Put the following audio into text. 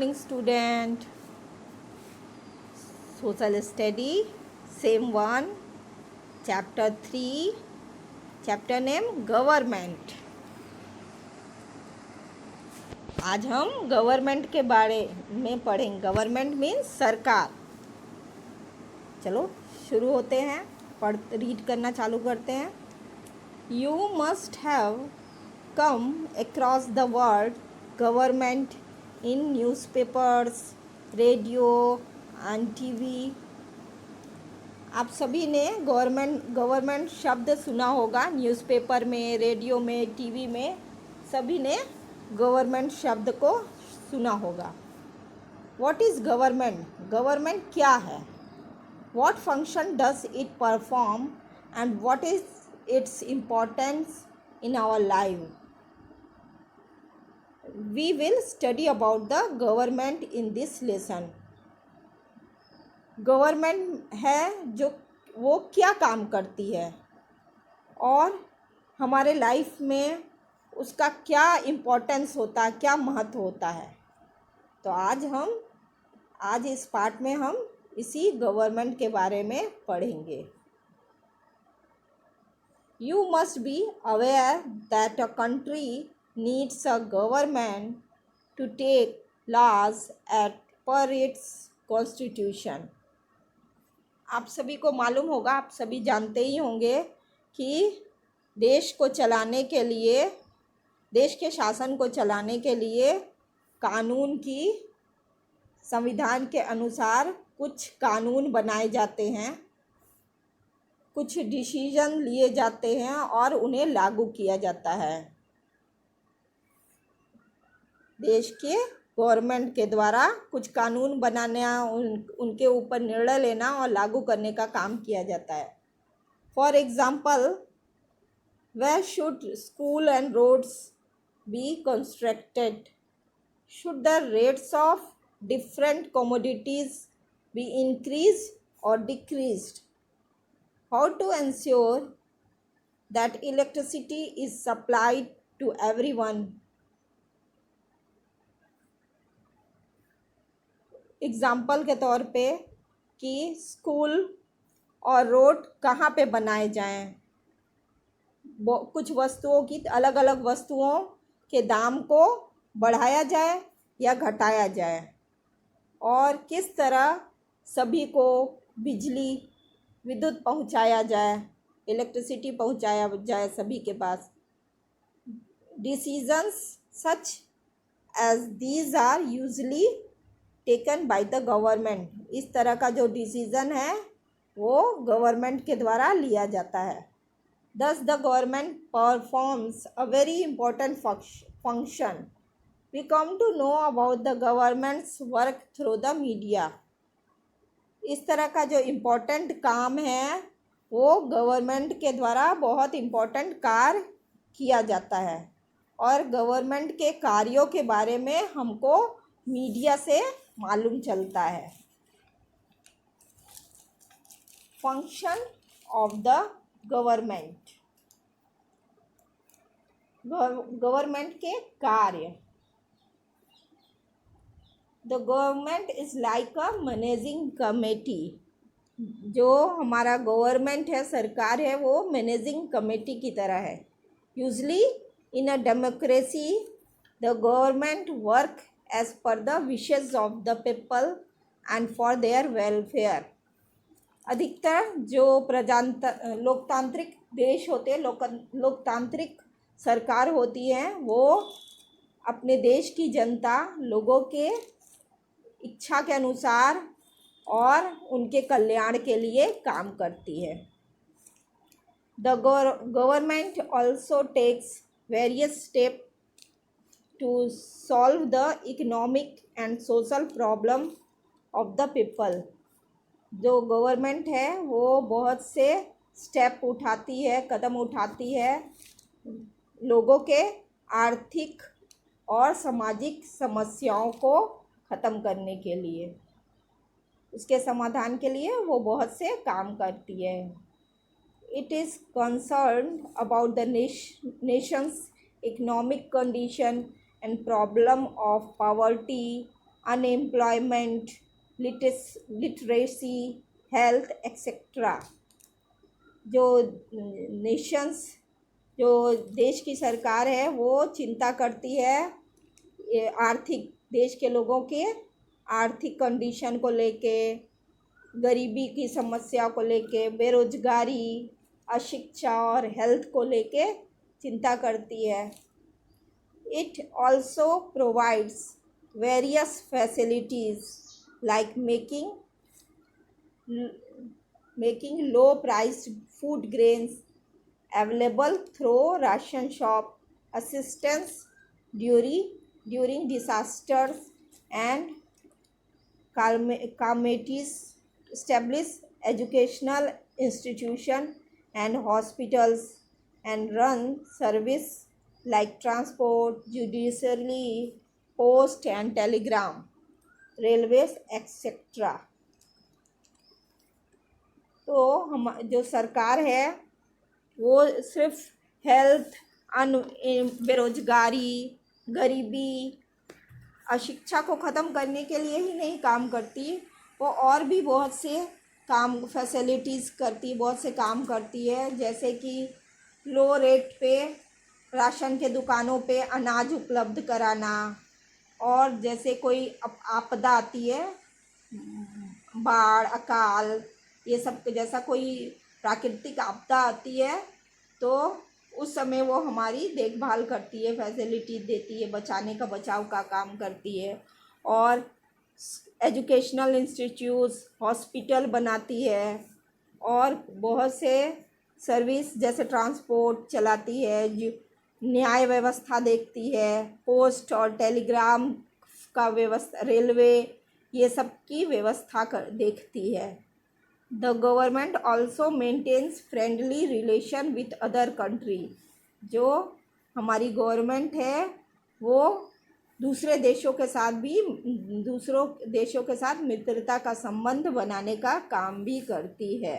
morning, student. Social study, same one, chapter 3, chapter name government. आज हम government के बारे में पढ़ेंगे. गवर्नमेंट मीन्स सरकार. चलो शुरू होते हैं, रीड करना चालू करते हैं. You must have come across the word government in newspapers, radio and TV. आप सभी ने गवर्नमेंट शब्द सुना होगा. न्यूज़पेपर में, रेडियो में, टीवी में सभी ने गवर्नमेंट शब्द को सुना होगा. What is government? गवर्नमेंट क्या है? What function does it perform and what is its importance in our life? We will study about the government in this lesson. Government है जो वो क्या काम करती है और हमारे लाइफ में उसका क्या इम्पोर्टेंस होता है, क्या महत्व होता है. तो आज इस पार्ट में हम इसी गवर्नमेंट के बारे में पढ़ेंगे. You must be aware that a country needs a government to take laws as per its constitution. आप सभी को मालूम होगा, आप सभी जानते ही होंगे कि देश को चलाने के लिए, देश के शासन को चलाने के लिए कानून की, संविधान के अनुसार कुछ कानून बनाए जाते हैं, कुछ डिसीजन लिए जाते हैं और उन्हें लागू किया जाता है. देश के गवर्नमेंट के द्वारा कुछ कानून बनाना, उनके ऊपर निर्णय लेना और लागू करने का काम किया जाता है. For example, where should school and roads be constructed? Should the rates of different commodities be increase or decreased? How to ensure that electricity is supplied to everyone? Example के तौर पे कि स्कूल और रोड कहाँ पे बनाए जाएं, कुछ वस्तुओं की, अलग अलग वस्तुओं के दाम को बढ़ाया जाए या घटाया जाए, और किस तरह सभी को बिजली, विद्युत पहुंचाया जाए, इलेक्ट्रिसिटी पहुंचाया जाए सभी के पास. Decisions such as these are usually taken by the government. इस तरह का जो डिसीज़न है वो गवर्नमेंट के द्वारा लिया जाता है. Thus the government performs a very important function. We come to know about the government's work through the media. इस तरह का जो इम्पोर्टेंट काम है वो गवर्नमेंट के द्वारा बहुत इम्पोर्टेंट कार्य किया जाता है, और गवर्नमेंट के कार्यों के बारे में हमको मीडिया से मालूम चलता है. Function of the government. Government के कार्य. The government is like a managing committee. जो हमारा गवर्नमेंट है, सरकार है, वो मैनेजिंग कमेटी की तरह है. Usually in a democracy the government work as per the wishes of the people and for their welfare. अधिकतर जो लोकतांत्रिक देश होते हैं, लोकतांत्रिक सरकार होती है, वो अपने देश की जनता, लोगों के इच्छा के अनुसार और उनके कल्याण के लिए काम करती है. The government also takes various steps to solve the economic and social problem of the people. जो गवर्नमेंट है वो बहुत से स्टेप उठाती है, कदम उठाती है लोगों के आर्थिक और सामाजिक समस्याओं को ख़त्म करने के लिए, उसके समाधान के लिए वो बहुत से काम करती है. It is concerned about the nation's economic condition and problem of poverty, unemployment, literacy, health etcetera. जो नेशंस जो देश की सरकार है वो चिंता करती है ये आर्थिक देश के लोगों के आर्थिक कंडीशन को लेके, गरीबी की समस्या को लेके, बेरोजगारी, अशिक्षा और हेल्थ को लेके चिंता करती है। It also provides various facilities like making low priced food grains available through ration shop, assistance during disasters, and committees establish educational institution and hospitals, and run service like transport, judiciary, post and telegram, railways, etc. तो हम जो सरकार है वो सिर्फ health, बेरोजगारी, गरीबी, अशिक्षा को ख़त्म करने के लिए ही नहीं काम करती, वो और भी बहुत से काम फैसिलिटीज़ करती, बहुत से काम करती है। जैसे कि लो रेट पे राशन के दुकानों पे अनाज उपलब्ध कराना, और जैसे कोई आपदा आती है, बाढ़, अकाल, ये सब जैसा कोई प्राकृतिक आपदा आती है तो उस समय वो हमारी देखभाल करती है, फैसिलिटी देती है, बचाने का बचाव का काम करती है। और एजुकेशनल इंस्टीट्यूट्स, हॉस्पिटल बनाती है, और बहुत से सर्विस जैसे ट्रांसपोर्ट चलाती है, जो न्याय व्यवस्था देखती है, पोस्ट और टेलीग्राम का व्यवस्था, रेलवे, ये सब की व्यवस्था देखती है। The government also maintains friendly relation with other country. जो हमारी गवर्नमेंट है वो दूसरे देशों के साथ मित्रता का संबंध बनाने का काम भी करती है।